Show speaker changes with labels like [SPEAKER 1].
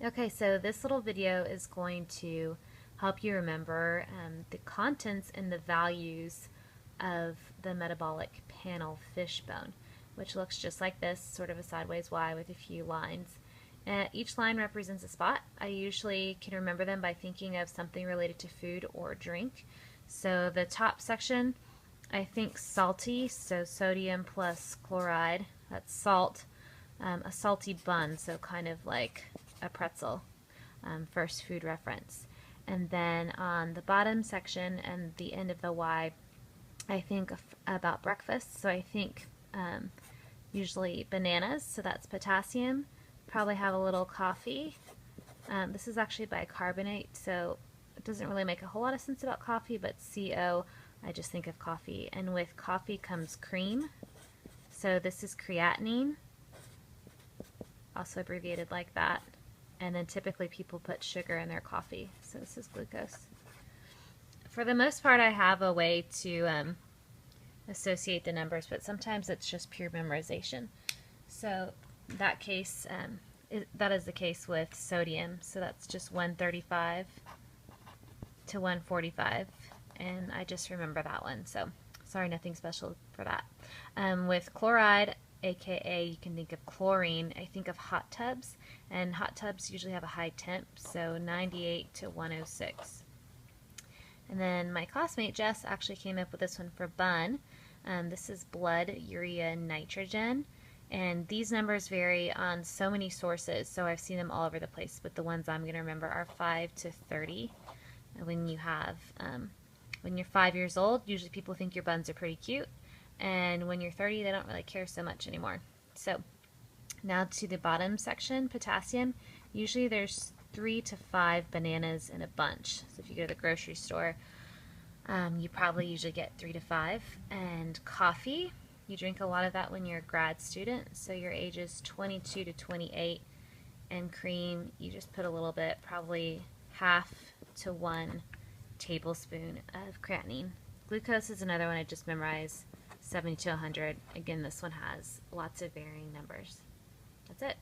[SPEAKER 1] Okay, so this little video is going to help you remember the contents and the values of the metabolic panel fishbone, which looks just like this, sort of a sideways Y with a few lines. Each line represents a spot. I usually can remember them by thinking of something related to food or drink. So the top section, I think salty, so sodium plus chloride, that's salt. A salty bun, so kind of like a pretzel, first food reference. And then on the bottom section and the end of the Y, I think about breakfast. So I think usually bananas, so that's potassium. Probably have a little coffee. This is actually bicarbonate, so it doesn't really make a whole lot of sense about coffee, but CO, I just think of coffee. And with coffee comes cream. So this is creatinine, also abbreviated like that. And then typically people put sugar in their coffee, so this is glucose. For the most part, I have a way to associate the numbers, but sometimes it's just pure memorization. So that case, that is the case with sodium, so that's just 135 to 145, and I just remember that one, so sorry, nothing special for that. With chloride, aka you can think of chlorine, I think of hot tubs, and hot tubs usually have a high temp, so 98 to 106. And then my classmate Jess actually came up with this one for bun. This is blood urea nitrogen, and these numbers vary on so many sources, so I've seen them all over the place, but the ones I'm going to remember are 5 to 30. When you're 5 years old, usually people think your buns are pretty cute, and when you're 30, they don't really care so much anymore. So now to the bottom section, potassium. Usually there's 3 to 5 bananas in a bunch. So if you go to the grocery store, you probably usually get 3 to 5. And coffee, you drink a lot of that when you're a grad student, so your age is 22 to 28. And cream, you just put a little bit, probably half to 1 tablespoon of creatinine. Glucose is another one I just memorized, 70 to 100. Again, this one has lots of varying numbers. That's it.